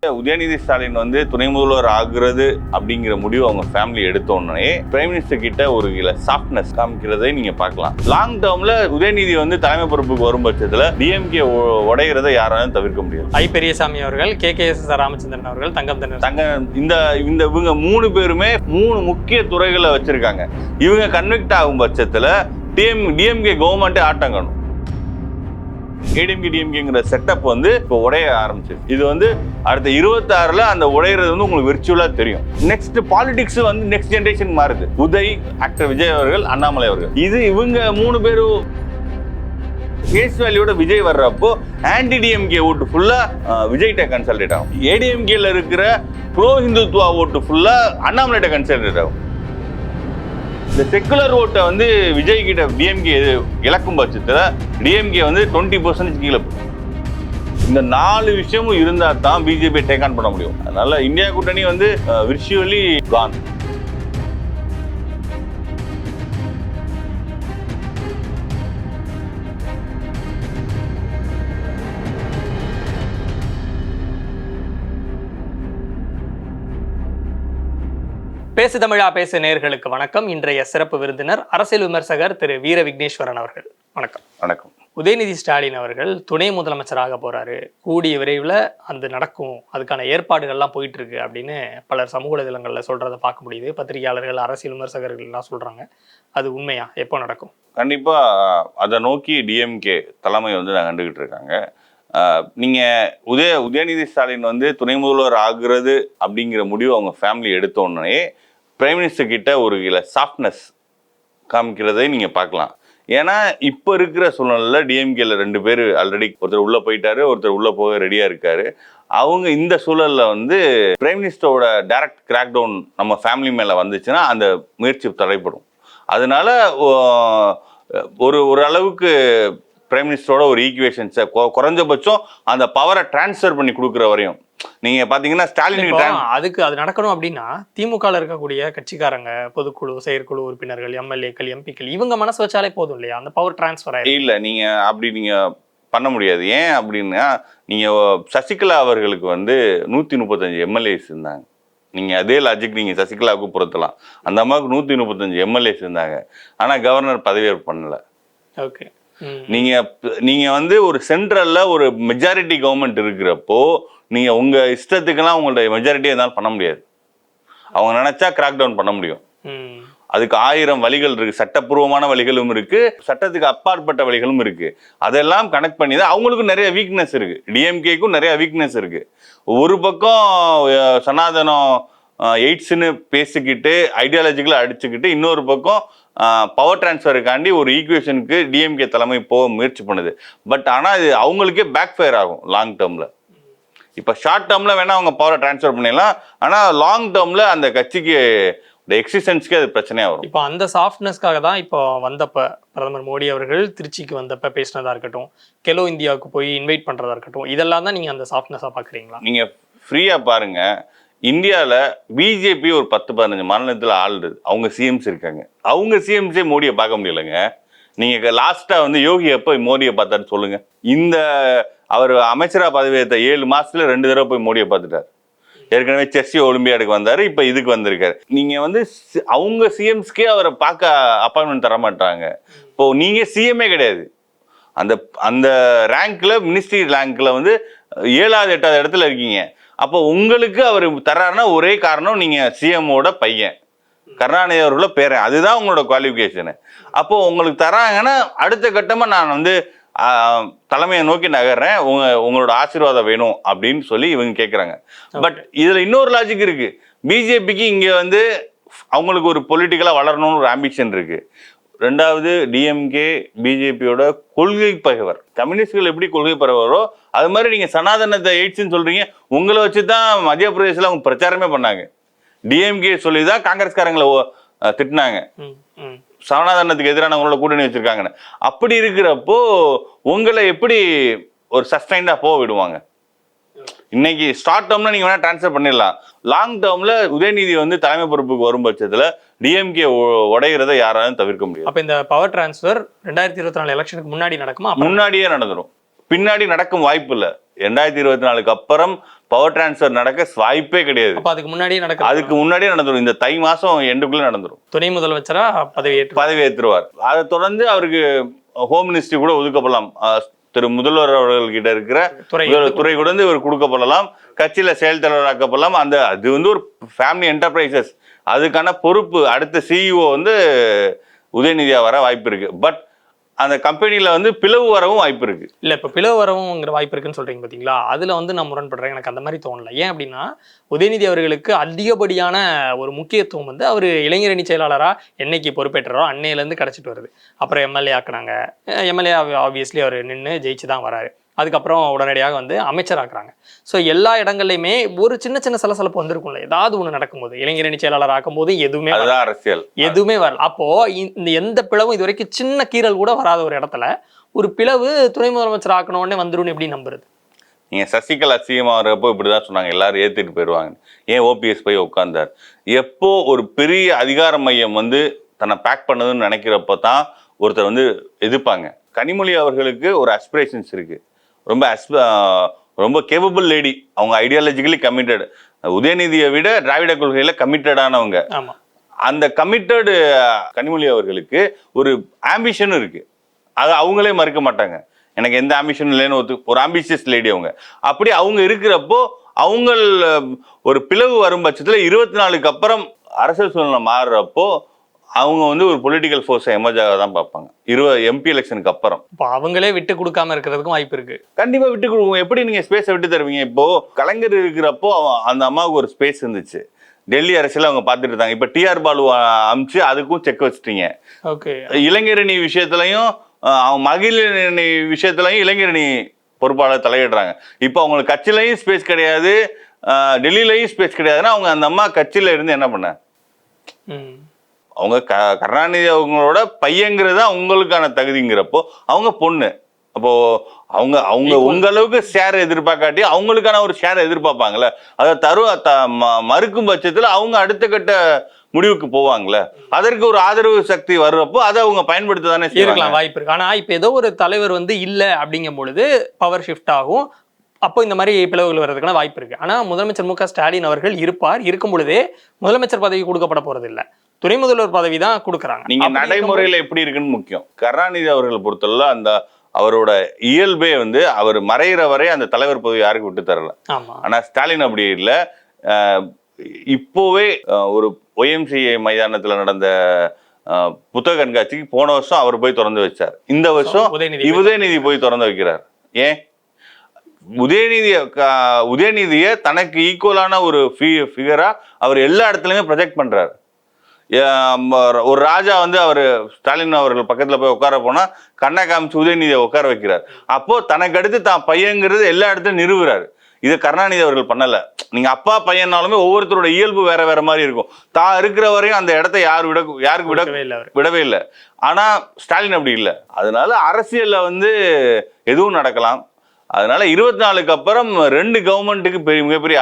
உதயநிதி ஸ்டாலின் வந்து துணை முதல்வர் ஆகுறது அப்படிங்கிற முடிவு அவங்க ஃபேமிலி எடுத்தோடனே பிரைம் மினிஸ்டர் கிட்ட ஒரு சாஃப்ட்னஸ் காமிக்கிறதை நீங்க பார்க்கலாம். லாங் டேர்ம்ல உதயநிதி வந்து தலைமை பொறுப்புக்கு வரும் பட்சத்துல டிஎம்கே உடைகிறத யாராலும் தவிர்க்க முடியாது. ஐ பெரியசாமி அவர்கள், KKS ராமச்சந்திரன் அவர்கள், தங்கம் இந்த இவங்க 3 பேருமே 3 முக்கிய துறைகளை வச்சிருக்காங்க. இவங்க கன்விக்ட் ஆகும் பட்சத்துல டிஎம்கே கவர்மெண்ட்டே ஆட்டம் காணும். ஏடிஎம்கே டிஎம்கேங்கிற செட்டப் வந்து இப்போ உடைய ஆரம்பிச்சிது. இது வந்து அடுத்த 26ல அந்த உடையிறது வந்து உங்களுக்கு விர்ச்சுவலா தெரியும். நெக்ஸ்ட் பாலிடிக்ஸ் வந்து நெக்ஸ்ட் ஜெனரேஷன் மாறுது. உதய், ஆக்டர் விஜய் அவர்கள், அண்ணாமலை அவர்கள், இவங்க 3 பேரும் கேஸ் வேல்யூட விஜய் வர்றப்போ ஆன்டி டிஎம்கே ஓட்டு ஃபுல்லா விஜய்கிட்ட கன்சல்டேட் ஆகும். ஏடிஎம்கேல இருக்கிற ப்ரோ ஹிந்துத்துவா ஓட்டு ஃபுல்லா அண்ணாமலைகிட்ட கன்சல்டேட் ஆகும். இந்த செக்குலர் ஓட்டை வந்து விஜய் கிட்ட டிஎம்கே இழக்கும் பட்சத்தில் டிஎம்கே வந்து 20% கீழே போகும். இந்த 4 விஷயமும் இருந்தா தான் பிஜேபி டேக் ஆன் பண்ண முடியும். அதனால இந்தியா கூட்டணி வந்து விர்ச்சுவலி கான். பேசு தமிழா பேசு நேயர்களுக்கு வணக்கம். இன்றைய சிறப்பு விருந்தினர் அரசியல் விமர்சகர் திரு வீர விக்னேஸ்வரன் அவர்கள். வணக்கம். வணக்கம். உதயநிதி ஸ்டாலின் அவர்கள் துணை முதலமைச்சராக போறாரு, கூடிய விரைவில் அது நடக்கும், அதுக்கான ஏற்பாடுகள்லாம் போயிட்டு இருக்கு அப்படின்னு பலர் சமூக வலைதளங்கள்ல சொல்றதை பார்க்க முடியுது. பத்திரிகையாளர்கள், அரசியல் விமர்சகர்கள் எல்லாம் சொல்றாங்க. அது உண்மையா? எப்போ நடக்கும்? கண்டிப்பா அதை நோக்கி டிஎம்கே தலைமை வந்து நான் கண்டுகிட்டு இருக்காங்க. நீங்க உதயநிதி ஸ்டாலின் வந்து துணை முதல்வர் ஆகுறது அப்படிங்கிற முடிவு அவங்க ஃபேமிலி எடுத்தோடனே பிரைம் மினிஸ்டர் கிட்ட ஒரு சாஃப்ட்னஸ் காமிக்கிறதை நீங்க பார்க்கலாம். ஏன்னா இப்போ இருக்கிற சூழ்நிலையில் டிஎம்கேல 2 பேர் ஆல்ரெடி, ஒருத்தர் உள்ள போயிட்டாரு, ஒருத்தர் உள்ள போக ரெடியா இருக்காரு. அவங்க இந்த சூழல்ல வந்து பிரைம் மினிஸ்டரோட டைரக்ட் கிராக் டவுன் நம்ம ஃபேமிலி மேல வந்துச்சுன்னா அந்த முயற்சி தடைப்படும். அதனால ஒரு அளவுக்கு பிரைம் மினிஸ்டரோட ஒரு ஈக்குவேஷன்ஸை குறைஞ்சபட்சம் அந்த பவரை டிரான்ஸ்ஃபர் பண்ணி கொடுக்குற வரையும் நீங்க பாத்தீங்கன்னா ஸ்டாலின் அதுக்கு அது நடக்கணும் அப்படின்னா திமுகல இருக்கக்கூடிய கட்சிக்காரங்க, பொதுக்குழு, செயற்குழு உறுப்பினர்கள், எம்எல்ஏக்கள், எம்பிக்கள் இவங்க மனசு வச்சாலே போதும் இல்லையா? அந்த பவர் டிரான்ஸ்ஃபர் ஆயிடும். இல்ல, நீங்க அப்படி நீங்க பண்ண முடியாது. ஏன் அப்படின்னா நீங்க சசிகலா அவர்களுக்கு வந்து 135 எம்எல்ஏஸ் இருந்தாங்க. நீங்க அதே லாஜிக் நீங்க சசிகலாவுக்கு பொறுத்தலாம். அந்த அம்மாவுக்கு 135 எம்எல்ஏஸ் இருந்தாங்க. ஆனா கவர்னர் பதவியேற்பு பண்ணல. ஓகே. நீங்க வந்து ஒரு சென்ட்ரல்ல ஒரு மெஜாரிட்டி கவர்மெண்ட் இருக்கிறப்போ நீங்க உங்க இஷ்டத்துக்கெல்லாம் உங்களுடைய மெஜாரிட்டியை எதாவது பண்ண முடியாது. அவங்க நினைச்சா கிராக் டவுன் பண்ண முடியும். அதுக்கு 1000 வழிகள் இருக்கு. சட்டப்பூர்வமான வழிகளும் இருக்கு, சட்டத்துக்கு அப்பாற்பட்ட வழிகளும் இருக்கு. அதெல்லாம் கனெக்ட் பண்ணி தான் அவங்களுக்கும் நிறைய வீக்னஸ் இருக்கு. டிஎம்கேக்கும் நிறைய வீக்னஸ் இருக்கு. ஒரு பக்கம் சனாதனம் எய்ட்ஸ்ன்னு பேசிக்கிட்டு ஐடியாலஜிக்கலாக அடிச்சுக்கிட்டு, இன்னொரு பக்கம் பவர் டிரான்ஸ்ஃபருக்காண்டி ஒரு ஈக்குவேஷனுக்கு டிஎம்கே தலைமை போக முயற்சி பண்ணுது. பட் ஆனால் இது அவங்களுக்கே பேக் ஃபயர் ஆகும் லாங் டேர்மில். இப்போ ஷார்ட் டேர்மில் வேணால் அவங்க பவரை டிரான்ஸ்ஃபர் பண்ணிடலாம். ஆனால் லாங் டேர்மில் அந்த கட்சிக்கு எக்ஸிஸ்டன்ஸ்க்கு அது பிரச்சனையாக வரும். இப்போ அந்த சாஃப்ட்னஸ்க்காக தான் இப்போ வந்தப்போ பிரதமர் மோடி அவர்கள் திருச்சிக்கு வந்தப்போ பேசினதா இருக்கட்டும், கெலோ இந்தியாவுக்கு போய் இன்வைட் பண்ணுறதா இருக்கட்டும், இதெல்லாம் தான் நீங்கள் அந்த சாஃப்ட்னஸாக பார்க்குறீங்களா? நீங்கள் ஃப்ரீயாக பாருங்கள். இந்தியாவில் பிஜேபி ஒரு 10-15 மாநிலத்தில் ஆளுது. அவங்க சிஎம்ஸ் இருக்காங்க. அவங்க சிஎம்ஸே மோடியை பார்க்க முடியலைங்க. நீங்கள் லாஸ்ட்டாக வந்து யோகி எப்போ மோடியை பார்த்தாரு சொல்லுங்கள். அவர் அமைச்சராக பதவியேற்ற 7 மாதத்துல 2 தடவை போய் மோடியை பார்த்துட்டார். ஏற்கனவே செஸ் ஒலிம்பியாடுக்கு வந்தார், இப்போ இதுக்கு வந்திருக்காரு. நீங்கள் வந்து அவங்க சிஎம்ஸ்க்கே அவரை பார்க்க அப்பாயின்மெண்ட் தர மாட்டாங்க. இப்போ நீங்கள் சிஎம்ஏ கிடையாது. அந்த ரேங்க்ல, மினிஸ்ட்ரி ரேங்க்ல வந்து 7வது 8வது இடத்துல இருக்கீங்க. அப்போ உங்களுக்கு அவர் தர்றாருன்னா ஒரே காரணம், நீங்க சிஎம்மோட பையன், கருணாநிதி அவர்களோட பேரன். அதுதான் உங்களோட குவாலிஃபிகேஷனு. அப்போ உங்களுக்கு தராங்கன்னா அடுத்த கட்டமா நான் வந்து தலைமையை நோக்கி நகர்றேன், உங்களோட ஆசீர்வாதம் வேணும் அப்படின்னு சொல்லி இவங்க கேட்குறாங்க. பட் இதுல இன்னொரு லாஜிக் இருக்கு. பிஜேபிக்கு இங்க வந்து அவங்களுக்கு ஒரு பொலிட்டிக்கலா வளரணும்னு ஒரு ஆம்பிஷன் இருக்கு. 2வது டிஎம்கே பிஜேபியோட கொள்கை பகைவர். கம்யூனிஸ்ட்கள் எப்படி கொள்கை பகைவரோ அது மாதிரி நீங்க சனாதனத்தை எய்ட்ஸ்ன்னு சொல்றீங்க. உங்களை வச்சுதான் மத்திய பிரதேசல அவங்க பிரச்சாரமே பண்ணாங்க. டிஎம்கே சொல்லிதான் காங்கிரஸ்காரங்களை திட்டினாங்க, சனாதனத்துக்கு எதிரானவங்களோட கூட்டணி வச்சிருக்காங்கன்னு. அப்படி இருக்கிறப்போ உங்களை எப்படி ஒரு சஸ்டைண்டா போக விடுவாங்க? இன்னைக்கு ஷார்ட் டேர்ம்ல நீங்க வேணா டிரான்ஸ்ஃபர் பண்ணிடலாம். லாங் டேர்ம்ல உதயநிதி வந்து தலைமை பொறுப்புக்கு வரும் பட்சத்துல டிஎம்கே உடைகிறத யாராலும் தவிர்க்க முடியும். அப்ப இந்த பவர் டிரான்ஸ்ஃபர் 2024 எலெக்ஷனுக்கு முன்னாடி நடக்குமா? முன்னாடியே நடந்துடும். பின்னாடி நடக்கும் வாய்ப்பு இல்லை. 2024 அப்புறம் பவர் டிரான்ஸ்ஃபர் நடக்க வாய்ப்பே கிடையாது. அப்ப அதுக்கு முன்னாடியே நடக்கும். அதுக்கு முன்னாடியே நடந்துரும். இந்த தை மாசம் எண்டுக்குள்ள நடந்துரும். துணை முதலமைச்சரா பதவி ஏற்றுவார். அதை தொடர்ந்து அவருக்கு ஹோம் மினிஸ்ட்ரி கூட ஒதுக்கப்படலாம். திரு முதல்வர் அவர்கள்கிட்ட இருக்கிற துறை கூட இவர் கொடுக்கப்படலாம். கட்சியில செயல் தலைவராக்கப்படலாம். அது வந்து ஒரு ஃபேமிலி என்டர்பிரைசஸ். அதுக்கான பொறுப்பு அடுத்த சிஇஓ வந்து உதயநிதியா வர வாய்ப்பு இருக்கு. பட் அந்த கம்பெனில வந்து பிளவு வரவும் வாய்ப்பு இருக்கு. இல்ல இப்ப பிளவு வரவுங்கிற வாய்ப்பு இருக்குன்னு சொல்றீங்க பாத்தீங்களா, அதுல வந்து நான் முரண்படுறேன். எனக்கு அந்த மாதிரி தோணல. ஏன் அப்படின்னா, உதயநிதி அவர்களுக்கு அதிகப்படியான ஒரு முக்கியத்துவம் வந்து அவர் இளைஞரணி செயலாளரா என்னைக்கு பொறுப்பேற்றாரோ அன்னையில இருந்து கிடைச்சிட்டு வருது. அப்புறம் எம்எல்ஏ ஆக்குனாங்க. எம்எல்ஏ ஆப்வியஸ்லி அவர் நின்று ஜெயிச்சு தான் வராரு. அதுக்கப்புறம் உடனடியாக வந்து அமைச்சராக்குறாங்க. ஸோ எல்லா இடங்கள்லையுமே ஒரு சின்ன சின்ன சலசலப்பு வந்திருக்கும்ல, ஏதாவது ஒன்று நடக்கும்போது. இளைஞரணி செயலாளர் ஆக்கும்போது எதுவுமே அரசியல் எதுவுமே வரல. அப்போ இந்த எந்த பிளவும் இது வரைக்கும் சின்ன கீறல் கூட வராத ஒரு இடத்துல ஒரு பிளவு துணை முதலமைச்சர் ஆக்கணும்னே வந்துடும் எப்படி நம்புறது? நீங்க சசிகலா சிஎம் ஆகிறப்போ இப்படிதான் சொன்னாங்க, எல்லாரும் ஏத்திட்டு போயிடுவாங்க. ஏன் ஓபிஎஸ் போய் உட்கார்ந்தார்? எப்போ ஒரு பெரிய அதிகார மையம் வந்து தன்னை பேக் பண்ணதுன்னு நினைக்கிறப்ப தான் ஒருத்தர் வந்து எதிர்ப்பாங்க. கனிமொழி அவர்களுக்கு ஒரு அஸ்பிரேஷன்ஸ் இருக்கு. ரொம்ப கேபபிள் லேடி. அவங்க ஐடியாலஜிக்கலி கமிட்டட். உதயநிதியை விட திராவிட கொள்கையில கமிட்டடானவங்க. அந்த கமிட்டடு கனிமொழி அவர்களுக்கு ஒரு ஆம்பிஷன் இருக்கு. அது அவங்களே மறுக்க மாட்டாங்க. எனக்கு எந்த ஆம்பிஷன் இல்லைன்னு ஒரு ஆம்பிஷியஸ் லேடி அவங்க. அப்படி அவங்க இருக்கிறப்போ அவங்க ஒரு பிளவு வரும் பட்சத்தில் 24க்கு அப்புறம் அரசியல் சூழ்நிலை மாறுறப்போ அவங்க வந்து ஒரு பொலிட்டிக்கல் ஃபோர்ஸை எமர்ஜ் ஆக தான் பார்ப்பாங்க. எம்பி எலெக்ஷனுக்கு அப்புறம். இப்போ அவங்களே விட்டு கொடுக்காம இருக்கிறதுக்கும் வாய்ப்பு இருக்கு. கண்டிப்பா விட்டு கொடுக்கும். எப்படி நீங்க ஸ்பேஸை விட்டு தருவீங்க? இப்போ கலைஞர் இருக்கிறப்போ அந்த அம்மாவுக்கு ஒரு ஸ்பேஸ் இருந்துச்சு. டெல்லி அரசியல அவங்க பார்த்துட்டு இருந்தாங்க. இப்ப டிஆர் பாலு அமிச்சு அதுக்கும் செக் வச்சுட்டீங்க. ஓகே. இளைஞரணி விஷயத்துலயும் மகளிரணி விஷயத்துலயும் இளைஞரணி பொறுப்பாளர் தலையிடுறாங்க. இப்போ அவங்களுக்கு கட்சியிலையும் ஸ்பேஸ் கிடையாது, டெல்லியிலையும் ஸ்பேஸ் கிடையாதுன்னா அவங்க அந்த அம்மா கட்சியில இருந்து என்ன பண்ண? அவங்க கருணாநிதி அவங்களோட பையங்கிறது அவங்களுக்கான தகுதிங்கிறப்போ அவங்க பொண்ணு. அப்போ அவங்க உங்க அளவுக்கு ஷேர் எதிர்பார்க்காட்டி அவங்களுக்கான ஒரு ஷேர் எதிர்பார்ப்பாங்கல்ல. அதை மறுக்கும் பட்சத்துல அவங்க அடுத்த கட்ட முடிவுக்கு போவாங்கல்ல. அதற்கு ஒரு ஆதரவு சக்தி வர்றப்போ அதை அவங்க பயன்படுத்த தானே இருக்கலாம், வாய்ப்பு இருக்கு. ஆனா இப்ப ஏதோ ஒரு தலைவர் வந்து இல்ல அப்படிங்கும் பொழுது பவர் ஷிஃப்ட் ஆகும். அப்போ இந்த மாதிரி பிளவுகள் வர்றதுக்கான வாய்ப்பு இருக்கு. ஆனா முதலமைச்சர் மு க ஸ்டாலின் அவர்கள் இருக்கும் பொழுதே முதலமைச்சர் பதவி கொடுக்கப்பட போறது இல்ல, துணை முதல்வர் பதவி தான் கொடுக்குறாங்க. நீங்க நடைமுறையில எப்படி இருக்குன்னு முக்கியம். கருணாநிதி அவர்கள் பொறுத்தவரை அந்த அவரோட இயல்பே வந்து அவர் மறைகிற வரை அந்த தலைவர் பதவி யாருக்கு விட்டு தரல. ஆனா ஸ்டாலின் அப்படி இல்லை. இப்போவே ஒரு ஒய்எம்சிஏ மைதானத்துல நடந்த புத்தக கண்காட்சிக்கு போன வருஷம் அவர் போய் திறந்து வச்சார். இந்த வருஷம் உதயநிதி போய் திறந்து வைக்கிறார். ஏன்? உதயநிதியை தனக்கு ஈக்குவலான ஒரு ஃபிகரா அவர் எல்லா இடத்துலயுமே ப்ரொஜெக்ட் பண்றாரு. ஒரு ராஜா வந்து அவர் ஸ்டாலின் அவர்கள் பக்கத்துல போய் உட்கார போனா கண்ணை காமிச்சு உதயநிதியை உட்கார வைக்கிறார். அப்போ தனக்கு அடுத்து தான் பையங்கிறது எல்லா இடத்துலையும் நிறுவுறாரு. இது கருணாநிதி அவர்கள் பண்ணல. நீங்க அப்பா பையனாலுமே ஒவ்வொருத்தரோட இயல்பு வேற வேற மாதிரி இருக்கும். தான் இருக்கிற வரையும் அந்த இடத்த யாருக்கு விடவே இல்லை. ஆனா ஸ்டாலின் அப்படி இல்லை. அதனால அரசியல்ல வந்து எதுவும் நடக்கலாம். அதனால 24க்கு அப்புறம் 2 கவர்மெண்ட்டுக்கு மிகப்பெரிய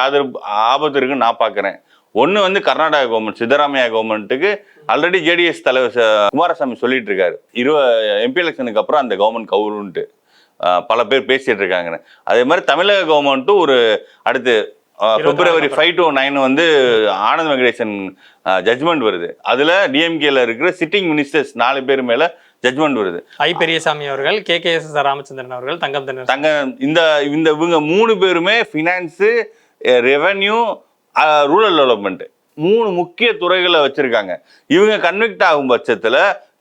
ஆபத்து இருக்குன்னு நான் பாக்குறேன். ஒன்று வந்து கர்நாடகா கவர்மெண்ட், சித்தராமையா கவர்மெண்ட்டுக்கு ஆல்ரெடி ஜேடிஎஸ் தலைவர் குமாரசாமி சொல்லிட்டு இருக்காரு, எம்பி எலெக்ஷனுக்கு அப்புறம் அந்த கவர்மெண்ட் கவுருன்ட்டு பல பேர் பேசிட்டு இருக்காங்கன்னு. அதே மாதிரி தமிழக கவர்மெண்ட்டும் ஒரு அடுத்து February 5 to 9 வந்து ஆனந்த் வெங்கடேசன் ஜட்ஜ்மெண்ட் வருது. அதுல டிஎம்கேல இருக்கிற சிட்டிங் மினிஸ்டர்ஸ் 4 பேர் மேல ஜட்ஜ்மெண்ட் வருது. ஐ பெரியசாமி அவர்கள், KKS ராமச்சந்திரன் அவர்கள், இவங்க 3 பேருமே ஃபினான்ஸ், ரெவென்யூ, ரூரல் டெவலப்மெண்ட் 3 முக்கிய துறைகளை வச்சிருக்காங்க. இவங்க கன்விக்ட் ஆகும் பட்சத்துல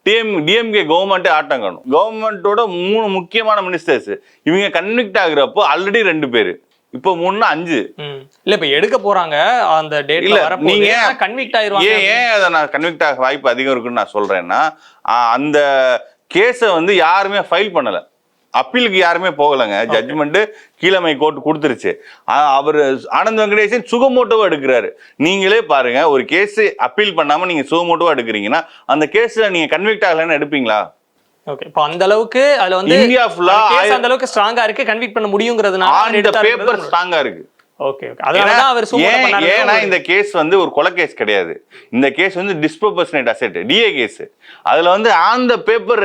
டிஎம்கே கவர்மெண்ட்டே ஆட்டங்கணும். கவர்மெண்டோட 3 முக்கியமான மினிஸ்டர்ஸ் இவங்க கன்விக்ட் ஆகுறப்போ ஆல்ரெடி 2 பேரு, இப்போ 3னா 5 இல்ல இப்ப எடுக்க போறாங்க. அந்த டேட்ல வரப்போ நீங்க கன்விக்ட் ஆயிருவாங்க. ஏன் அதை நான் கன்விக்ட் ஆக வாய்ப்பு அதிகம் இருக்குன்னு நான் சொல்றேன்னா, அந்த கேஸை வந்து யாருமே ஃபைல் பண்ணல, அப்பீலுக்கு யாருமே போகலைங்க. ஜட்ஜ்மெண்ட் கீழமை கோர்ட் கொடுத்துருச்சு. அவர் ஆனந்த் வெங்கடேசன் சுகமோட்டோவா எடுக்கிறாரு. நீங்களே பாருங்க, ஒரு கேஸ் அப்பீல் பண்ணாம நீங்க சுகமோட்டோவா எடுக்கிறீங்கன்னா அந்த கேஸ்ல நீங்க கன்விக்ட் ஆகலன்னு எடுப்பீங்களா? ஓகே, இப்போ அந்த அளவுக்கு அதுல வந்து இந்தியா ஃபுல்லா அந்த அளவுக்கு ஸ்ட்ராங்கா இருக்கு, கன்விக்ட் பண்ண முடியும்ங்கிறதுனால அந்த பேப்பர் ஸ்ட்ராங்கா இருக்கு. ஓகே ஓகே அதனாலதான் அவர் ஏன்னா இந்த கேஸ் வந்து ஒரு கொலை கேஸ் கிடையாது. இந்த கேஸ் வந்து டிஸ்ப்ரொபோர்ஷனேட் அசெட் டிஏ கேஸ். அதுல வந்து ஆன் த பேப்பர்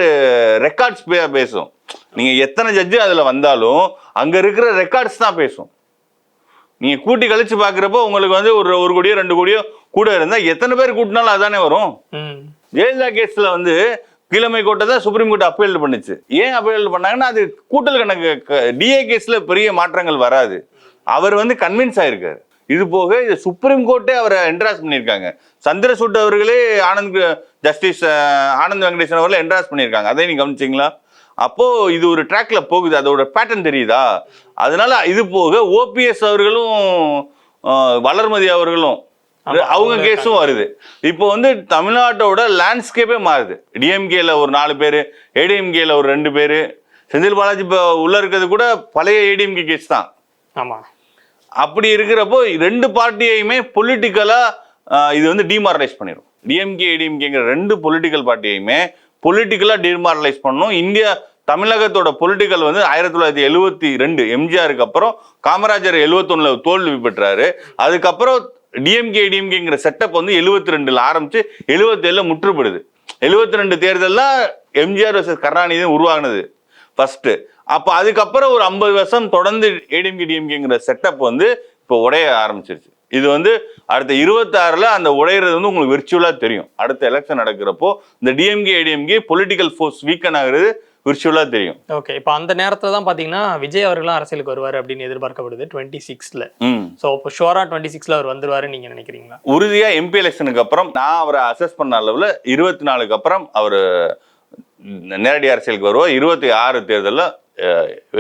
ரெக்கார்ட்ஸ் பேசும். நீங்க எத்தனை ஜட்ஜு அதுல வந்தாலும் அங்க இருக்கிற ரெக்கார்ட்ஸ் தான் பேசும். நீங்க கூட்டி கழிச்சு பாக்குறப்போ உங்களுக்கு வந்து ஒரு கோடியோ 2 கோடியோ கூட இருந்தா எத்தனை பேர் கூட்டினாலும் அதானே வரும். ஜெயலலிதா கேஸ்ல வந்து கீழமை கோர்ட்டை தான் சுப்ரீம் கோர்ட் அப்பீல் பண்ணுச்சு. ஏன் அப்பீல் பண்ணாங்கன்னா அது கூட்டல் கணக்கு. டிஏ கேஸ்ல பெரிய மாற்றங்கள் வராது. அவர் வந்து கன்வின்ஸ் ஆயிருக்காரு. இது போக இது சுப்ரீம் கோர்ட்டே அவரை என்ட்ராஸ் பண்ணியிருக்காங்க. சந்திரசூட் அவர்களே ஜஸ்டிஸ் ஆனந்த் வெங்கடேசன் அவர்களே என்ட்ராஸ் பண்ணியிருக்காங்க. அதை நீங்க கவனிச்சிங்களா? அப்போ இது ஒரு ட்ராக்ல போகுது. அதோட பேட்டர்ன் தெரியுதா? அதனால இது போக ஓபிஎஸ் அவர்களும் வளர்மதி அவர்களும் அவங்க கேஸும் வருது. இப்போ வந்து தமிழ்நாட்டோட லேண்ட்ஸ்கேப்பே மாறுது. டிஎம்கேல ஒரு 4 பேரு, ஏடிஎம்கேல ஒரு 2 பேரு. செந்தில் பாலாஜி இப்போ உள்ள இருக்கிறது கூட பழைய ஏடிஎம்கே கேஸ் தான். ஆமா. அப்படி இருக்கிறப்போ 2 பார்ட்டியையுமே பொலிட்டிக்கலா இது வந்து டிமாரலைஸ் பண்ணிடும். டிஎம்கே ஏடிஎம்கேங்கிற 2 பொலிட்டிக்கல் பார்ட்டியையுமே பொலிட்டிக்கலா டிமாரலைஸ் பண்ணணும். இந்தியா தமிழகத்தோட பொலிட்டிக்கல் வந்து 1972 எம்ஜிஆருக்கு அப்புறம் காமராஜர் 71 தோல்வி பெற்றாரு. அதுக்கப்புறம் டிஎம்கே ஏடிஎம்கேங்கிற செட்டப் வந்து 72 ஆரம்பிச்சு 77 முற்றுப்படுது. 72 தேர்தல் தான் எம்ஜிஆர் வர்சஸ் கருணாநிதி உருவாகினது ஃபர்ஸ்ட். அப்ப அதுக்கப்புறம் ஒரு 50 வருஷம் தொடர்ந்து ஏடிஎம்கே டிஎம்கேங்கிற செட்டப் வந்து இப்போ உடைய ஆரம்பிச்சிருச்சு. இது வந்து அடுத்த 26ல அந்த உடையிறது வந்து உங்களுக்கு விர்ச்சுவலா தெரியும். அடுத்த எலெக்ஷன் நடக்கிறப்போ இந்த டிஎம்கே ஏடிஎம்கே பொலிட்டிக்கல் ஃபோர்ஸ் வீக்கன் ஆகுறது விர்ச்சுவலா தெரியும். ஓகே. இப்போ அந்த நேரத்துல தான் பாத்தீங்கன்னா விஜய் அவர்களும் அரசியலுக்கு வருவாரு அப்படின்னு எதிர்பார்க்கப்படுது 26ல. ஸோ இப்போ ஷுவரா 26ல அவர் வந்துருவாரு நீங்க நினைக்கிறீங்களா? உறுதியா எம்பி எலெக்ஷனுக்கு அப்புறம் நான் அவரை அசஸ் பண்ண அளவுல 24க்கு அப்புறம் அவர் நேரடி அரசியலுக்கு வருவார். 26 தேர்தலில்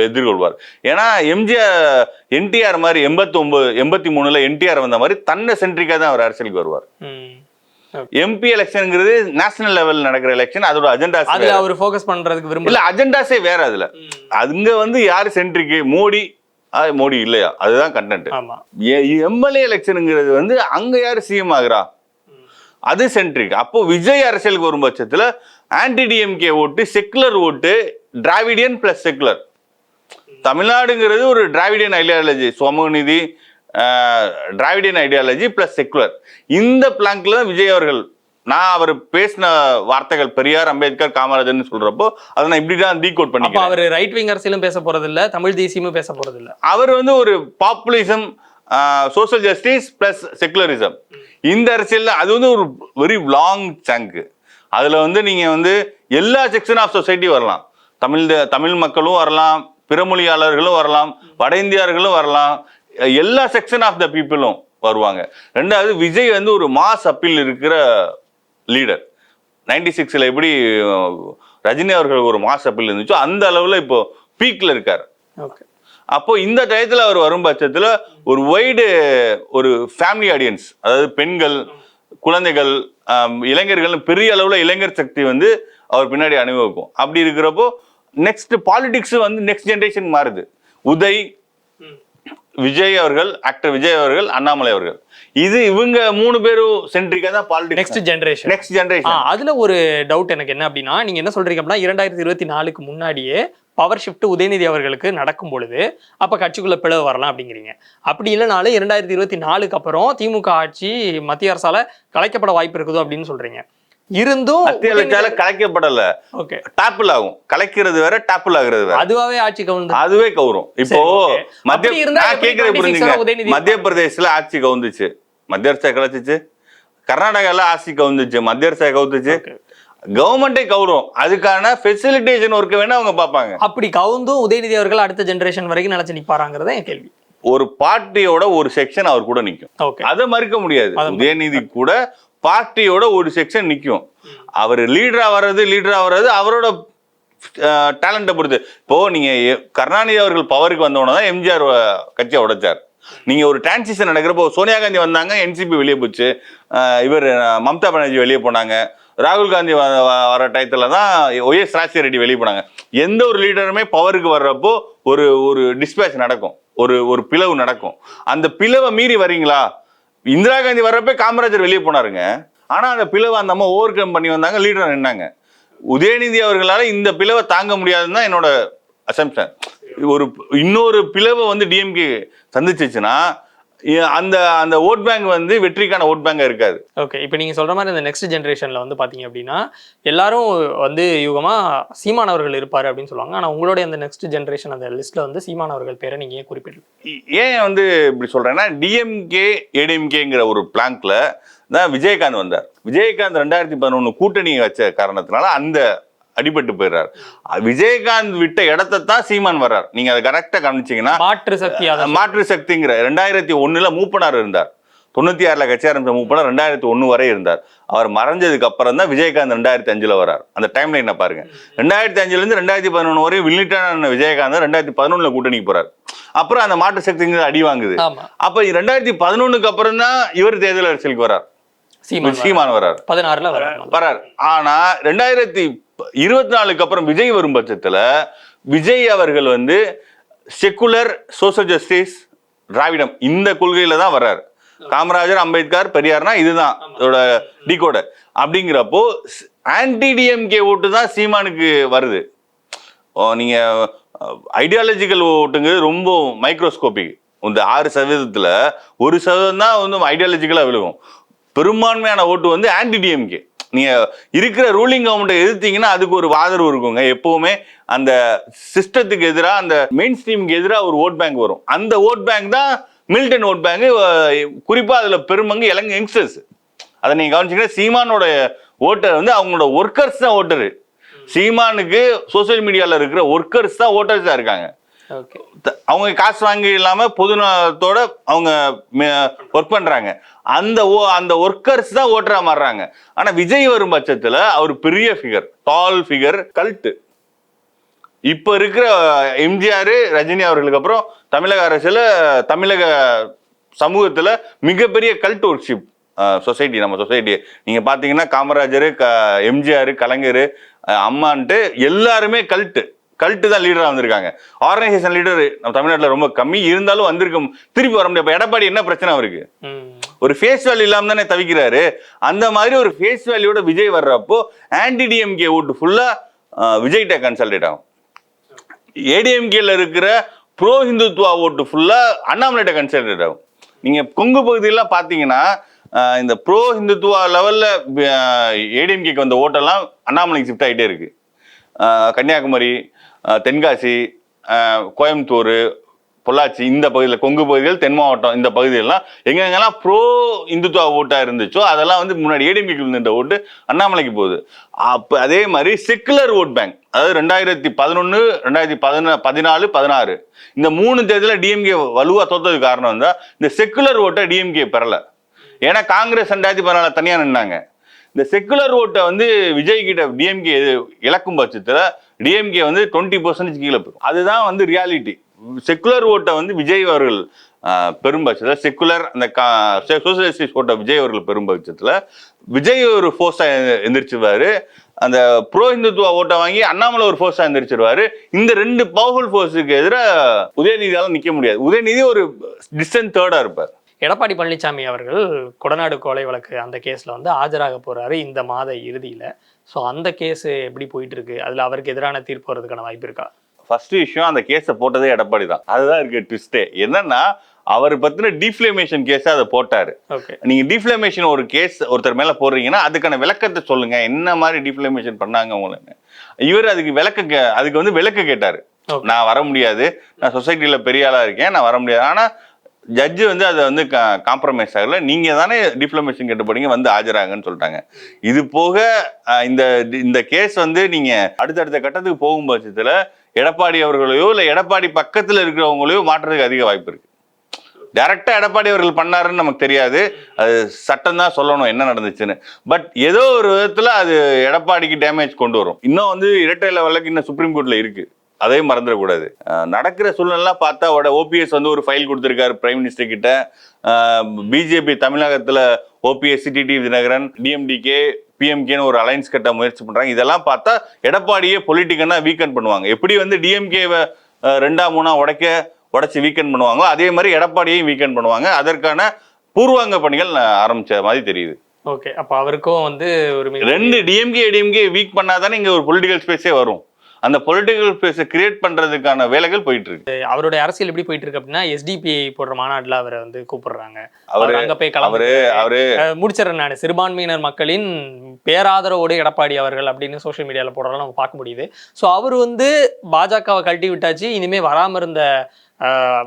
எதிர்கொள்வார். ஏன்னா என்டிஆர் மாதிரி 83ல என்டிஆர் வந்த மாதிரி தன்னை சென்ட்ரிக்கா தான் அவர் அரசியலுக்கு வருவார். எம்பி எலெக்ஷன்ங்கிறது நேஷனல் லெவல் நடக்கிற எலெக்ஷன். அதோட அஜெண்டாஸ் அதுல அவர் ஃபோக்கஸ் பண்றதுக்கு விரும்பல. இல்ல அஜெண்டாஸே வேற. அதுல அங்க வந்து யாரு சென்ட்ரிக், மோடி இல்லையா, அதுதான் கண்டென்ட். எம்எல்ஏ எலெக்ஷனுங்கிறது வந்து அங்க யாரு சிஎம் ஆகுறா அது சென்ட்ரிக். அப்போ விஜய் அரசியலுக்கு வரும் பட்சத்துல ஆன்டி டிஎம்கே ஓட்டு, செக்குலர் ஓட்டு, டிராவிடியன் பிளஸ் செக்குலர். தமிழ்நாடுங்கிறது ஒரு டிராவிடியன் ஐடியாலஜி, சமூகநீதி டிராவிடியன் ஐடியாலஜி பிளஸ் செக்குலர். இந்த பிளாங்க்ல தான் விஜய் அவர்கள், நான் அவர் பேசின வார்த்தைகள் பெரியார், அம்பேத்கர், காமராஜர்னு சொல்றப்போ அதை நான் இப்படிதான் டீகோட் பண்ணிக்கிறேன். அவர் ரைட் விங் அரசியலும் பேச போறது இல்ல, தமிழ் தேசியமும் பேச போறது இல்ல. அவர் வந்து ஒரு populism, social justice plus secularism, இந்த அரசியல் அது வந்து ஒரு வெரி லாங் சங்க். அதுல வந்து நீங்க வந்து எல்லா செக்ஷன் ஆஃப் சொசைட்டி வரலாம். தமிழ் மக்களும் வரலாம், பிறமொழியாளர்களும் வரலாம், வட இந்தியர்களும் வரலாம், எல்லா செக்ஷன் ஆஃப் த பீப்புளும் வருவாங்க. ரெண்டாவது விஜய் வந்து ஒரு மாஸ் அப்பீல் இருக்கிற லீடர். 96ல எப்படி ரஜினி அவர்கள் ஒரு மாஸ் அப்பீல் இருந்துச்சோ அந்த அளவுல இப்போ பீக்ல இருக்காரு. அப்போ இந்த டயத்துல அவர் வரும் பட்சத்துல ஒரு வைடு ஒரு ஃபேமிலி ஆடியன்ஸ், அதாவது பெண்கள், குழந்தைகள், இளைஞர்கள், பெரிய அளவுல இளைஞர் சக்தி வந்து அவர் பின்னாடி அனுபவிக்கும். அப்படி இருக்கிறப்போ நெக்ஸ்ட் பாலிடிக்ஸ் வந்து நெக்ஸ்ட் ஜெனரேஷன் மாறுது. உதய், விஜய் அவர்கள், ஆக்டர் விஜய் அவர்கள், அண்ணாமலை அவர்கள், இது இவங்க 3 பேரும் சென்ட்ரிக்கா தான் பாலிடிக்ஸ். Next generation. அதுல ஒரு டவுட் எனக்கு என்ன அப்படின்னா, நீங்க என்ன சொல்றீங்க அப்படின்னா 2024க்கு முன்னாடியே பவர் ஷிஃப்ட் உதயநிதி அவர்களுக்கு நடக்கும் பொழுது அப்ப கட்சிக்குள்ள பிளவு வரலாம் அப்படிங்கிறீங்க. அப்படி இல்லைனாலும் 2024க்கு அப்புறம் திமுக ஆட்சி மத்திய அரசால கலைக்கப்பட வாய்ப்பு இருக்குதோ அப்படின்னு சொல்றீங்க. இருந்தும் கலைக்கப்படல, டாப்பிள் ஆகும். கலைக்கிறது வேற, டாப்பிள் ஆகுறது வேற. அதுவே ஆட்சி கவுந்து, அதுவே கவுரும். இப்போ மத்திய பிரதேசல ஆட்சி கவுந்துச்சு, மத்திய அரசு கலைச்சிச்சு. கர்நாடகால ஆட்சி கவுந்துச்சு, மத்திய அரசு கவுந்துச்சு. கவர்மெண்டே கவுரும். அதுக்கான ஃபெசிலிட்டேஷன் ஒர்க் வேணா அவங்க பார்ப்பாங்க. அப்படி கவுந்தும் உதயநிதி அவர்கள் அடுத்த ஜெனரேஷன் வரைக்கும் நினைச்சு நிப்பாராங்கிறத என் கேள்வி. ஒரு பார்ட்டியோட ஒரு செக்ஷன் அவர் கூட நிற்கும், அதை மறுக்க முடியாது. உதயநிதி கூட பார்ட்டியோட ஒரு செக்ஷன் நிற்கும். அவர் லீடரா வர்றது அவரோட டேலண்ட்டை பொறுத்து. இப்போ நீங்க கருணாநிதி அவர்கள் பவருக்கு வந்தோடனே எம்ஜிஆர் கட்சியை உடைச்சார். நீங்க ஒரு டிரான்சிஷன் நடக்கிறப்போ சோனியா காந்தி வந்தாங்க, என்சிபி வெளியே போச்சு, இவர் மம்தா பானர்ஜி வெளியே போனாங்க, ராகுல் காந்தி வர டயத்துல தான் ஒய்எஸ் ராஜசேகர ரெட்டி வெளியே போனாங்க. எந்த ஒரு லீடருமே பவருக்கு வர்றப்போ ஒரு டிஸ்பேச் நடக்கும், ஒரு பிளவு நடக்கும். அந்த பிளவை மீறி வரீங்களா? இந்திரா காந்தி வர்றப்ப காமராஜர் வெளியே போனாருங்க. ஆனா அந்த பிளவை அந்த அம்மா ஓவர் கம் பண்ணி வந்தாங்க, லீடர் நின்னாங்க. உதயநிதி அவர்களால இந்த பிளவை தாங்க முடியாதுன்னு தான் என்னோட அசம்ஷன். ஒரு இன்னொரு பிளவை வந்து டிஎம்கே சந்திச்சிச்சுன்னா அந்த அந்த ஓட் பேங்க் வந்து வெற்றிக்கான ஓட் பேங்கா இருக்காது. ஓகே, இப்போ நீங்க சொல்ற மாதிரி இந்த நெக்ஸ்ட் ஜென்ரேஷன்ல வந்து பாத்தீங்க அப்படின்னா எல்லாரும் வந்து யுகமா சீமான் அவர்கள் இருப்பாரு அப்படின்னு சொல்லுவாங்க. ஆனா உங்களுடைய அந்த நெக்ஸ்ட் ஜென்ரேஷன் அந்த லிஸ்ட்ல வந்து சீமான் அவர்கள் பேரை நீங்க ஏன் குறிப்பிடல? ஏன் வந்து இப்படி சொல்றேன்னா, டிஎம்கே ஏடிஎம்கேங்கிற ஒரு பிளாங்க்ல தான் விஜயகாந்த் வந்தார். விஜயகாந்த் 2011 கூட்டணி வச்ச காரணத்தினால அந்த அடிபட்டு போயிடுறாரு. விஜயகாந்த் விட்ட இடத்தை தான் சீமான் வர்றார். நீங்க அதை கரெக்டா கவனிச்சீங்கன்னா மாற்று சக்திங்கிற 2001 மூப்பனார் இருந்தார். 96ல கட்சி ஆரம்பிச்ச மூப்பனார் 2001 வரை இருந்தார். அவர் மறைஞ்சதுக்கு அப்புறம் தான் விஜயகாந்த் 2005 வர்றார். அந்த டைம் லைனை பாருங்க. 2005ல இருந்து 2011 வரை வில்லிட்டான விஜயகாந்த் 2011 கூட்டணிக்கு போறாரு. அப்புறம் அந்த மாற்று சக்திங்கிற அடி வாங்குது. அப்ப 2011க்கு அப்புறம் தான் இவர் தேர்தல் அரசியலுக்கு வர்றார். சீமான் வர்றார். 16ல வர்றார். ஆனா 2024க்கு அப்புறம் விஜய் வரும் பட்சத்துல விஜய் அவர்கள் வந்து செக்குலர் சோசியல் ஜஸ்டிஸ் திராவிடம் இந்த கொள்கையில தான் வர்றாரு. காமராஜர் அம்பேத்கர் பெரியார்னா இதுதான் இதோட டிகோடர். அப்படிங்கிறப்போ ஆன்டி டிஎம்கே ஓட்டு தான் சீமானுக்கு வருது. நீங்க ஐடியாலஜிக்கல் ஓட்டுங்கிறது ரொம்ப மைக்ரோஸ்கோபிக். இந்த 6% 1% தான் வந்து ஐடியாலஜிக்கலா விழுகும். பெரும்பான்மையான ஓட்டு வந்து ஆன்டி டிஎம்கே. நீங்க இருக்கிற ரூலிங் கவர்மெண்ட்டை எதிர்த்தீங்கன்னா அதுக்கு ஒரு ஆதரவு இருக்குங்க. எப்பவுமே அந்த சிஸ்டத்துக்கு எதிராக அந்த மெயின் ஸ்ட்ரீமுக்கு எதிராக ஒரு ஓட் பேங்க் வரும். அந்த ஓட் பேங்க் தான் மில்டன் ஓட் பேங்க். குறிப்பா அதுல பெரும்பங்கு இளங்க யங்ஸ்டர்ஸ். அதை நீங்க கவனிச்சீங்கன்னா சீமானோட ஓட்டர் வந்து அவங்களோட ஒர்க்கர்ஸ் தான் ஓட்டரு. சீமானுக்கு சோசியல் மீடியால இருக்கிற ஒர்க்கர்ஸ் தான் ஓட்டர்ஸா இருக்காங்க. அவங்க காசு வாங்கி இல்லாம பொதுநலத்தோட அவங்க ஒர்க் பண்றாங்க. அந்த ஒர்க்கர்ஸ் தான் ஓட்டரா மாறுறாங்க. ஆனா விஜய் வரும் பட்சத்துல அவர் பெரிய ஃபிகர், டால் ஃபிகர், கல்ட். இப்ப இருக்கிற எம்ஜிஆர் ரஜினி அவர்களுக்கு அப்புறம் தமிழக அரசுல தமிழக சமூகத்துல மிகப்பெரிய கல்ட் ஒர்ஷிப் சொசைட்டி. நம்ம சொசைட்டி நீங்க பாத்தீங்கன்னா காமராஜர், எம்ஜிஆர், கலைஞர், அம்மான்ட்டு எல்லாருமே கல்ட்டு தான் லீடரா வந்திருக்காங்க. ஆர்கனைசேஷன் லீடர் நம்ம தமிழ்நாட்டில் ரொம்ப கம்மி. இருந்தாலும் வந்திருக்கும், திருப்பி வர முடியாது. எடப்பாடி என்ன பிரச்சனை அவருக்கு? ஒரு ஃபேஸ் வேல்யூ இல்லாம தானே தவிக்கிறாரு. அந்த மாதிரி ஒரு ஃபேஸ் வேல்யூட விஜய் வர்றப்போ ஆன்டி டிஎம்கே ஓட்டு ஃபுல்லா விஜய்கிட்ட கன்சல்டேட் ஆகும். ஏடிஎம்கேல இருக்கிற ப்ரோ ஹிந்துத்வா ஓட்டு ஃபுல்லா அண்ணாமலைகிட்ட கன்சல்டேட் ஆகும். நீங்க கொங்கு பகுதியெல்லாம் பாத்தீங்கன்னா இந்த ப்ரோ ஹிந்துத்வா லெவல்ல ஏடிஎம்கேக்கு வந்த ஓட்டெல்லாம் அண்ணாமலைக்கு ஷிஃப்ட் ஆகிட்டே இருக்கு. கன்னியாகுமரி, தென்காசி, கோயம்புத்தூர், பொள்ளாச்சி இந்த பகுதியில், கொங்கு பகுதிகள், தென் மாவட்டம் இந்த பகுதியெல்லாம் எங்கெங்கெல்லாம் ப்ரோ இந்துத்துவா ஓட்டா இருந்துச்சோ அதெல்லாம் வந்து முன்னாடி ஏடிஎம்கேக்கு இருந்த ஓட்டு அண்ணாமலைக்கு போகுது. அப்போ அதே மாதிரி செக்குலர் ஓட் பேங்க், அதாவது 2011, 2014, 16 இந்த 3 தேர்தலில் டிஎம்கே வலுவா தோத்ததுக்கு காரணம் தான் இந்த செக்குலர் ஓட்டை டிஎம்கே பெறல. ஏன்னா காங்கிரஸ் 2014 தனியா நின்னாங்க. இந்த செக்குலர் ஓட்டை வந்து விஜய் கிட்ட டிஎம்கே இழக்கும் பட்சத்துல டிஎம்கே வந்து 20% கீழே போகும். அதுதான் வந்து ரியாலிட்டி. செக்குலர் ஓட்டை வந்து விஜய் அவர்கள் பெரும்பட்சத்துல, செக்குலர் அந்த சோசியலிஸ்ட் ஓட்டை விஜய் அவர்கள் பெரும்பட்சத்துல விஜய் ஒரு ஃபோர்ஸா எந்திரிச்சிருவாரு. அந்த ப்ரோ இந்துத்துவா ஓட்டை வாங்கி அண்ணாமலை ஒரு ஃபோர்ஸா எந்திரிச்சிருவாரு. இந்த 2 பவர்ஃபுல் ஃபோர்ஸுக்கு எதிராக உதயநிதியால நிக்க முடியாது. உதயநிதி ஒரு டிஸ்டன்ட் தேர்டா இருப்பார். எடப்பாடி பழனிசாமி அவர்கள் கொடநாடு கொலை வழக்கு அந்த கேஸ்ல வந்து ஆஜராக போறாரு இந்த மாத இறுதியில. ஸோ அந்த கேஸ் எப்படி போயிட்டு இருக்கு? அதுல அவருக்கு எதிரான தீர்ப்பு வரதுக்கான வாய்ப்பு இருக்கா? ஃபர்ஸ்ட் விஷயம், அந்த கேஸை போட்டதே எடப்பாடி தான். அதுதான் இருக்கு ட்விஸ்டே. என்னன்னா அவர் பத்தின டிஃப்ளமேஷன் கேஸ அதை போட்டாரு. நீங்க டிஃப்ளமேஷன் ஒரு கேஸ் ஒருத்தர் மேல போடுறீங்கன்னா அதுக்கான விளக்கத்தை சொல்லுங்க, என்ன மாதிரி டிஃப்ளமேஷன் பண்ணாங்க உங்களுக்கு. இவர் அதுக்கு வந்து விளக்கு கேட்டாரு. நான் வர முடியாது, நான் சொசைட்டில பெரிய ஆளா இருக்கேன், நான் வர முடியாது. ஆனா ஜட்ஜு வந்து அதை வந்து காம்ப்ரமைஸ் ஆகல. நீங்க தானே டிப்ளமேஷன் கேட்டு போறீங்க, வந்து ஆஜராங்கன்னு சொல்லிட்டாங்க. இது போக இந்த கேஸ் வந்து நீங்க அடுத்தடுத்த கட்டத்துக்கு போகும் பட்சத்துல எடப்பாடி அவர்களையோ இல்ல எடப்பாடி பக்கத்துல இருக்கிறவங்களையோ மாற்றுறதுக்கு அதிக வாய்ப்பு இருக்கு. டைரக்டா எடப்பாடி அவர்கள் பண்ணாருன்னு நமக்கு தெரியாது, அது சட்டம் தான் சொல்லணும் என்ன நடந்துச்சுன்னு. பட் ஏதோ ஒரு விதத்துல அது எடப்பாடிக்கு டேமேஜ் கொண்டு வரும். இன்னும் வந்து இரட்டை வழக்கு இன்னும் சுப்ரீம் கோர்ட்ல இருக்கு, அதையும் மறந்துடக்கூடாது. நடக்கிற சூழ்நிலாம் பார்த்தா ஓபிஎஸ் வந்து ஒரு ஃபைல் கொடுத்துருக்காரு பிரைம் மினிஸ்டர் கிட்ட. பிஜேபி தமிழகத்துல ஓபிஎஸ், டிடிவி தினகரன், டிஎம்டிகே, பிஎம்கேன்னு ஒரு அலைன்ஸ் கட்ட முயற்சி பண்றாங்க. இதெல்லாம் பார்த்தா எடப்பாடியே பொலிட்டிக்கனா வீக்கன் பண்ணுவாங்க. எப்படி வந்து டிஎம்கேவை 2-3 உடைச்சு வீக்கன் பண்ணுவாங்களோ அதே மாதிரி எடப்பாடியையும் வீக்கன் பண்ணுவாங்க. அதற்கான பூர்வாங்க பணிகள் ஆரம்பிச்ச மாதிரி தெரியுது. ஓகே, அப்ப அவருக்கும் வந்து ஒரு 2 டிஎம்கே வீக் பண்ணாதானே இங்க ஒரு பொலிட்டிக்கல் ஸ்பேஸே வரும். அந்த பொலிட்டிக்கல் ஸ்பேஸை கிரியேட் பண்றதுக்கான வேலைகள் போயிட்டு இருக்கு. அவருடைய அரசியல் எப்படி போயிட்டு இருக்கு அப்படின்னா, SDPI போடுற மாநாட்டுல அவரை வந்து கூப்பிடுறாங்க. அவரு அங்க போய் அவரு முடிச்சிடறேன் நான். சிறுபான்மையினர் மக்களின் பேராதரவோடு எடப்பாடி அவர்கள் அப்படின்னு சோஷியல் மீடியால போடுறதெல்லாம் நம்ம பார்க்க முடியுது. ஸோ அவர் வந்து பாஜகவை கழட்டி விட்டாச்சு, இனிமே வராம இருந்த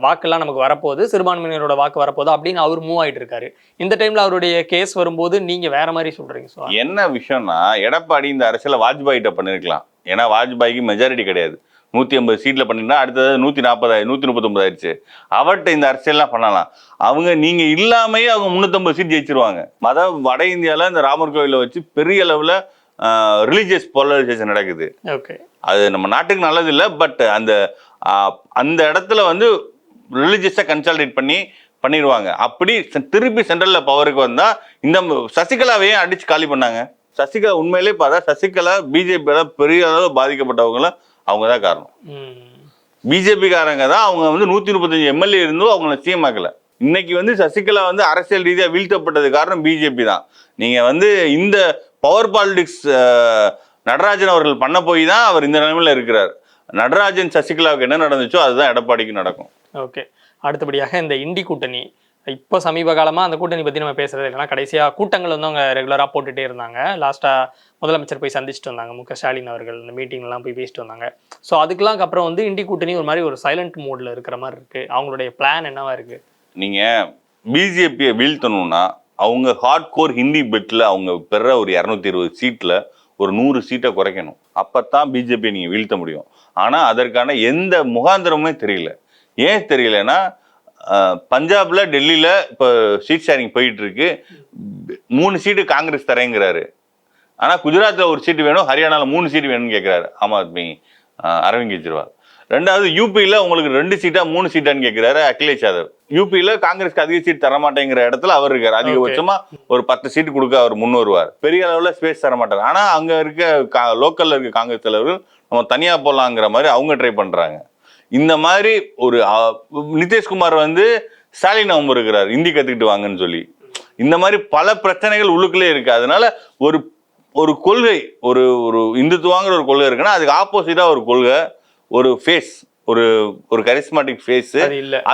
வாக்கெல்லாம் நமக்கு வரப்போகுது, சிறுபான்மையினரோட வாக்கு வரப்போகுது அப்படின்னு அவர் மூவ் ஆயிட்டு இருக்காரு. இந்த டைம்ல அவருடைய கேஸ் வரும்போது நீங்க வேற மாதிரி சொல்றீங்க. ஸோ என்ன விஷயம்னா, எடப்பாடி இந்த அரசியல வாஜ்பாயிட்ட பண்ணிருக்கலாம். ஏன்னா வாஜ்பாய்க்கு மெஜாரிட்டி கிடையாது. 150 சீட்ல பண்ணிருந்தா அடுத்தது 140 139 ஆயிடுச்சு. அவர்கிட்ட இந்த அரசியல்லாம் பண்ணலாம். நீங்க இல்லாமையே அவங்க 350 சீட் ஜெயிச்சிருவாங்க. வட இந்தியால இந்த ராமர் கோயில வச்சு பெரிய அளவுல ரிலீஜியஸ் போலரைசேஷன் நடக்குது. அது நம்ம நாட்டுக்கு நல்லது இல்லை. பட் அந்த இடத்துல வந்து ரிலீஜியஸா கன்சாலிடேட் பண்ணிடுவாங்க. அப்படி திருப்பி சென்ட்ரல்ல பவருக்கு வந்தா இந்த சசிகலாவையே அடிச்சு காலி பண்ணாங்க. சசிகலா உண்மையிலே பார்த்தா சசிகலா பிஜேபியால பெரிய அளவு பாதிக்கப்பட்டவங்களும் அவங்க தான் காரணம். பிஜேபி காரங்க தான் அவங்க வந்து 135 எம்எல்ஏ இருந்தும் அவங்கள சிஎம் ஆக்கல. இன்னைக்கு வந்து சசிகலா வந்து அரசியல் ரீதியா வீழ்த்தப்பட்டது காரணம் பிஜேபி தான். நீங்க வந்து இந்த பவர் பாலிடிக்ஸ் நடராஜன் அவர்கள் பண்ண போய் தான் அவர் இந்த நிலைமையில இருக்கிறார். நடராஜன் சசிகலாவுக்கு என்ன நடந்துச்சோ அதுதான் எடப்பாடிக்கு நடக்கும். ஓகே, அடுத்தபடியாக இந்த இண்டி கூட்டணி, இப்போ சமீப காலமாக அந்த கூட்டணி பற்றி நம்ம பேசுறது இல்லைன்னா கடைசியாக கூட்டங்கள் வந்து அவங்க ரெகுலராக போட்டுகிட்டே இருந்தாங்க. லாஸ்ட்டாக முதலமைச்சர் போய் சந்திச்சுட்டு வந்தாங்க, மு க ஸ்டாலின் அவர்கள் இந்த மீட்டிங்லாம் போய் பேசிட்டு வந்தாங்க. ஸோ அதுக்கெல்லாம் அப்புறம் வந்து இண்டி கூட்டணி ஒரு மாதிரி ஒரு சைலண்ட் மோடில் இருக்கிற மாதிரி இருக்குது. அவங்களுடைய பிளான் என்னவா இருக்குது? நீங்கள் பிஜேபியை வீழ்த்தணும்னா அவங்க ஹார்ட் கோர் ஹிந்தி பெட்டில் அவங்க பெற ஒரு 220 சீட்டில் ஒரு 100 சீட்டை குறைக்கணும். அப்போத்தான் பிஜேபியை நீங்கள் வீழ்த்த முடியும். ஆனால் அதற்கான எந்த முகாந்திரமுமே தெரியல. ஏன் தெரியலன்னா, பஞ்சாப்ல டெல்லியில இப்போ சீட் ஷேரிங் போயிட்டு இருக்கு. 3 சீட்டு காங்கிரஸ் தரேங்கிறாரு. ஆனா குஜராத்ல ஒரு சீட்டு வேணும், ஹரியானால 3 சீட்டு வேணும்னு கேட்கிறாரு ஆம் ஆத்மி அரவிந்த் கெஜ்ரிவால். ரெண்டாவது யூபியில உங்களுக்கு 2 சீட்டா 3 சீட்டான்னு கேட்கிறாரு அகிலேஷ் யாதவ். யூபியில காங்கிரஸ்க்கு அதிக சீட் தர மாட்டேங்கிற இடத்துல அவர் இருக்காரு. அதிகபட்சமா ஒரு 10 சீட்டு கொடுக்க அவர் முன் வருவார். பெரிய அளவுல ஸ்பேஸ் தர மாட்டார். ஆனா அங்க இருக்க லோக்கல்ல இருக்க காங்கிரஸ் தலைவர்கள் நம்ம தனியா போடலாங்கிற மாதிரி அவங்க ட்ரை பண்றாங்க. இந்த மாதிரி ஒரு நிதிஷ்குமார் வந்து ஸ்டாலின் அவங்க இருக்கிறார், ஹிந்தி கத்துக்கிட்டு வாங்கன்னு சொல்லி. இந்த மாதிரி பல பிரச்சனைகள் உள்ளுக்குள்ளே இருக்கு. அதனால ஒரு கொள்கை, ஒரு இந்துத்துவாங்கிற ஒரு கொள்கை இருக்குன்னா அதுக்கு ஆப்போசிட்டா ஒரு கொள்கை, ஒரு ஃபேஸ், ஒரு கரிஸ்மாட்டிக் ஃபேஸ்,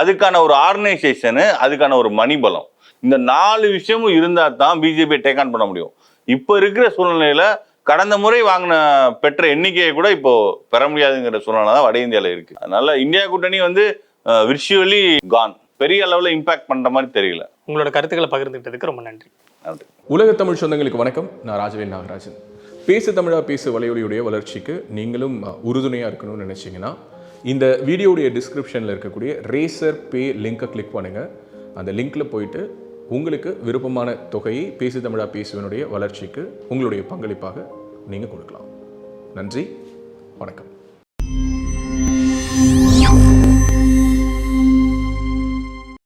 அதுக்கான ஒரு ஆர்கனைசேஷனு, அதுக்கான ஒரு மணிபலம், இந்த 4 விஷயமும் இருந்தா தான் பிஜேபியை டேக் ஆன் பண்ண முடியும். இப்போ இருக்கிற சூழ்நிலையில கடந்த முறை பெற்ற எண்ணிக்கையை கூட இப்போ பெற முடியாதுங்கிற சூழ்நிலை தான் வட இந்தியாவில் இருக்கு. அதனால இந்தியா கூட்டணி வந்து விர்ச்சுவலி கான், பெரிய அளவில் இம்பாக்ட் பண்ற மாதிரி தெரியல. உங்களோட கருத்துக்களை பகிர்ந்துட்டதுக்கு ரொம்ப நன்றி. உலக தமிழ் சொந்தங்களுக்கு வணக்கம். நான் ராஜவேல் நாகராஜன். பேசு தமிழா பேசு வலையொலியுடைய வளர்ச்சிக்கு நீங்களும் உறுதுணையாக இருக்கணும்னு நினச்சிங்கன்னா இந்த வீடியோடைய டிஸ்கிரிப்ஷனில் இருக்கக்கூடிய ரேசர் பே லிங்கை கிளிக் பண்ணுங்கள். அந்த லிங்க்கில் போயிட்டு உங்களுக்கு விருப்பமான தொகையை பேசு தமிழா பேசுவனுடைய வளர்ச்சிக்கு உங்களுடைய பங்களிப்பாக நீங்கள் கொடுக்கலாம். நன்றி, வணக்கம்.